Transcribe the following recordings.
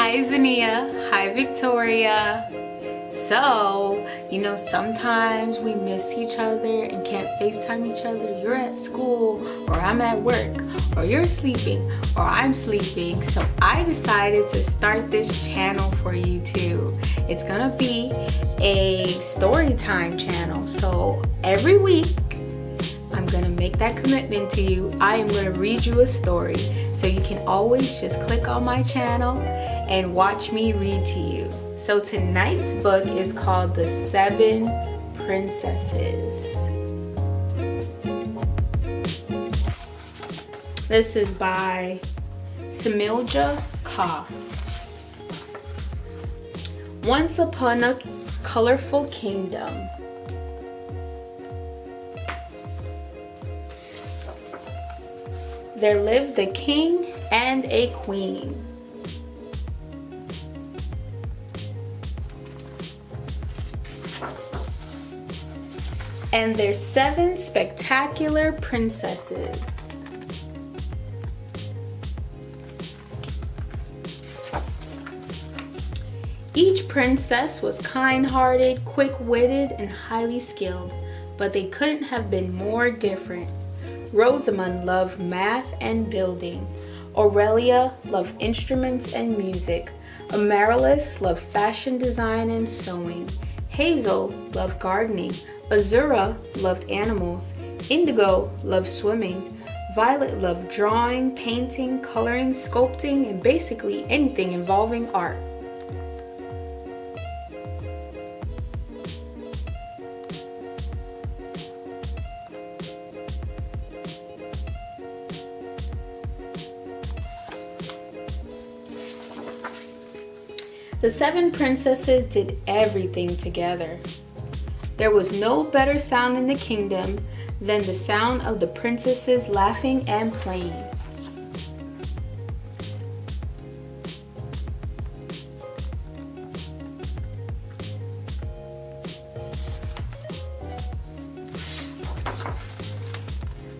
Hi Zania, hi Victoria. So, sometimes we miss each other and can't FaceTime each other. You're at school, or I'm at work, or you're sleeping, or I'm sleeping. So I decided to start this channel for you too. It's gonna be a story time channel. So every week, I'm gonna make that commitment to you. I am gonna read you a story. So you can always just click on my channel and watch me read to you. So tonight's book is called The 7 Princesses. This is by Smiljana. Once upon a colorful kingdom, there lived a king and a queen. And their 7 spectacular princesses. Each princess was kind-hearted, quick-witted, and highly skilled, but they couldn't have been more different. Rosamund loved math and building. Aurelia loved instruments and music. Amaryllis loved fashion design and sewing. Hazel loved gardening. Azura loved animals. Indigo loved swimming. Violet loved drawing, painting, coloring, sculpting, and basically anything involving art. The 7 princesses did everything together. There was no better sound in the kingdom than the sound of the princesses laughing and playing.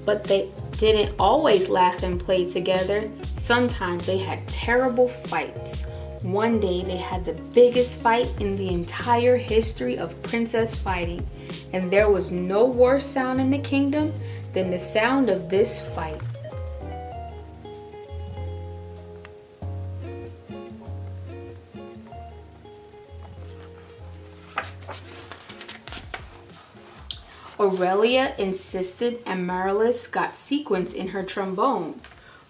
But they didn't always laugh and play together. Sometimes they had terrible fights. One day they had the biggest fight in the entire history of princess fighting, and there was no worse sound in the kingdom than the sound of this fight. Aurelia insisted Amaryllis got sequins in her trombone.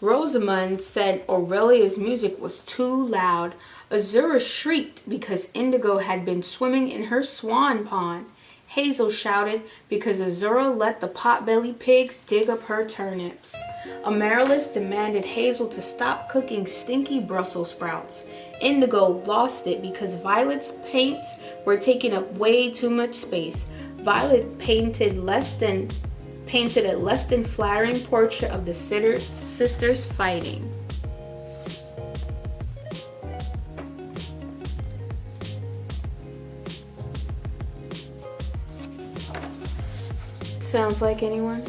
Rosamund said Aurelia's music was too loud. Azura shrieked because Indigo had been swimming in her swan pond. Hazel shouted because Azura let the pot-bellied pigs dig up her turnips. Amaryllis demanded Hazel to stop cooking stinky Brussels sprouts. Indigo lost it because Violet's paints were taking up way too much space. Violet painted a less than flattering portrait of the sisters fighting. Sounds like anyone?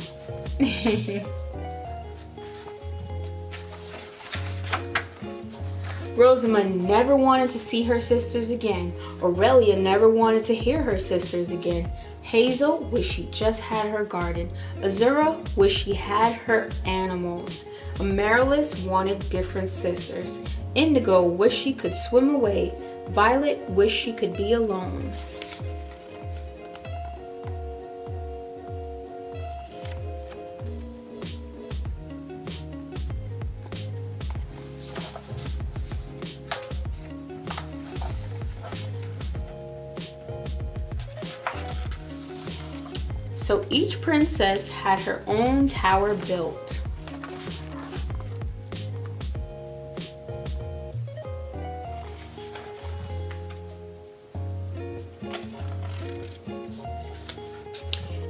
Rosamund never wanted to see her sisters again. Aurelia never wanted to hear her sisters again. Hazel wished she just had her garden. Azura wished she had her animals. Amaryllis wanted different sisters. Indigo wished she could swim away. Violet wished she could be alone. So each princess had her own tower built.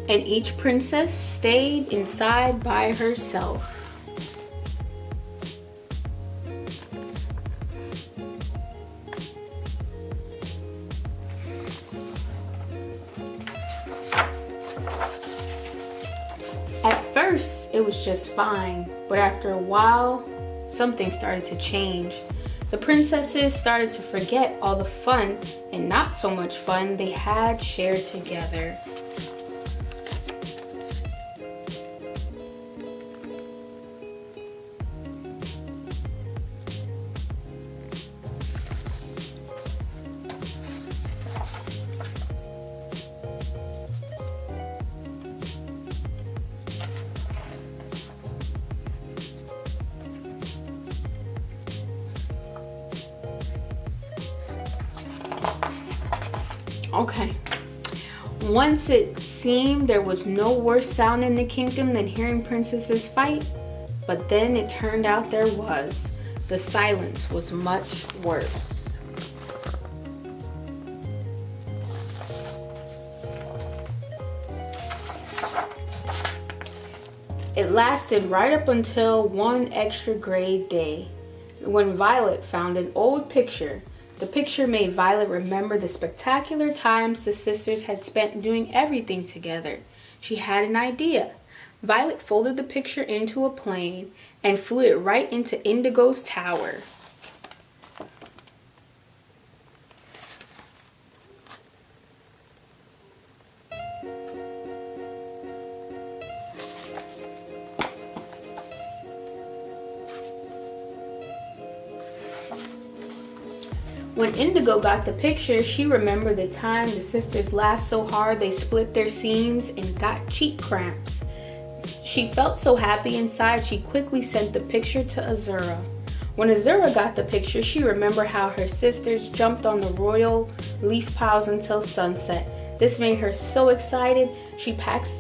And each princess stayed inside by herself. At first, it was just fine, but after a while, something started to change. The princesses started to forget all the fun and not so much fun they had shared together. Okay. Once it seemed there was no worse sound in the kingdom than hearing princesses fight, but then it turned out there was. The silence was much worse. It lasted right up until one extra grade day, when Violet found an old picture. The picture made Violet remember the spectacular times the sisters had spent doing everything together. She had an idea. Violet folded the picture into a plane and flew it right into Indigo's tower. When Indigo got the picture, she remembered the time the sisters laughed so hard they split their seams and got cheek cramps. She felt so happy inside, she quickly sent the picture to Azura. When Azura got the picture, she remembered how her sisters jumped on the royal leaf piles until sunset. This made her so excited, she passed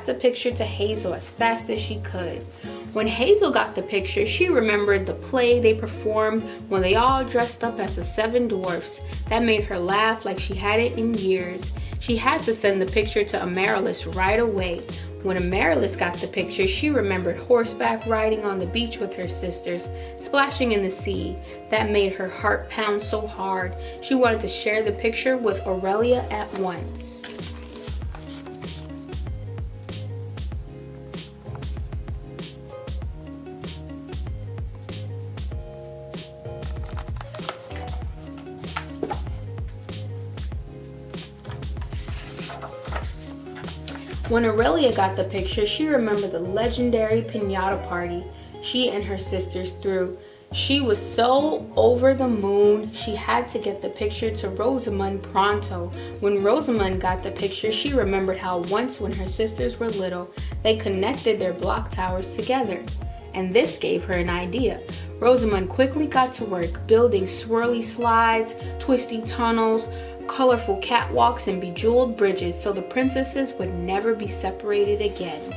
the picture to Hazel as fast as she could. When Hazel got the picture, she remembered the play they performed when they all dressed up as the 7 dwarfs. That made her laugh like she hadn't in years. She had to send the picture to Amaryllis right away. When Amaryllis got the picture, she remembered horseback riding on the beach with her sisters, splashing in the sea. That made her heart pound so hard. She wanted to share the picture with Aurelia at once. When Aurelia got the picture, she remembered the legendary piñata party she and her sisters threw. She was so over the moon, she had to get the picture to Rosamund pronto. When Rosamund got the picture, she remembered how once when her sisters were little, they connected their block towers together. And this gave her an idea. Rosamund quickly got to work building swirly slides, twisty tunnels, colorful catwalks, and bejeweled bridges so the princesses would never be separated again.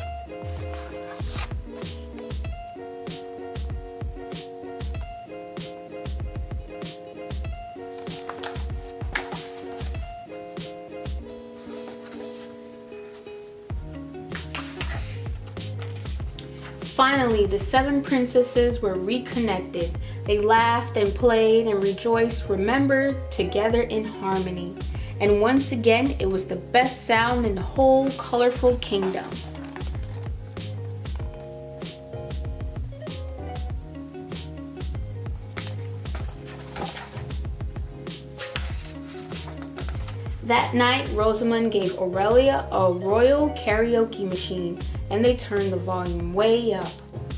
Finally, the 7 princesses were reconnected. They laughed and played and rejoiced, remembered together in harmony. And once again, it was the best sound in the whole colorful kingdom. That night, Rosamund gave Aurelia a royal karaoke machine, and they turned the volume way up.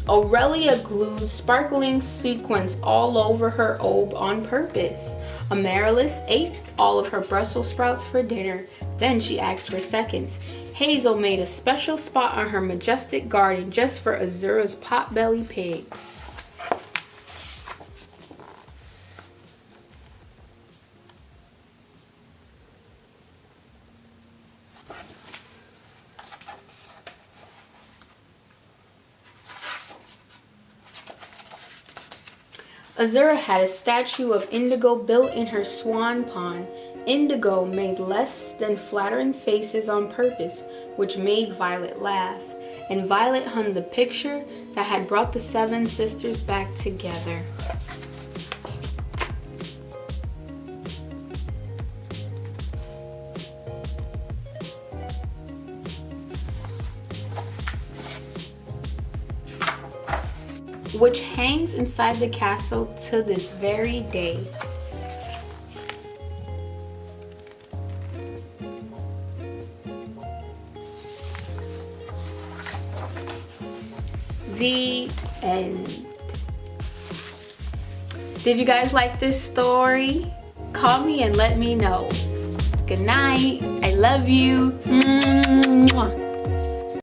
Aurelia glued sparkling sequins all over her aube on purpose. Amaryllis ate all of her Brussels sprouts for dinner. Then she asked for seconds. Hazel made a special spot on her majestic garden just for Azura's pot-bellied pigs. Azura had a statue of Indigo built in her swan pond. Indigo made less than flattering faces on purpose, which made Violet laugh. And Violet hung the picture that had brought the 7 sisters back together. which hangs inside the castle to this very day. The end. Did you guys like this story? Call me and let me know. Good night. I love you. Mwah.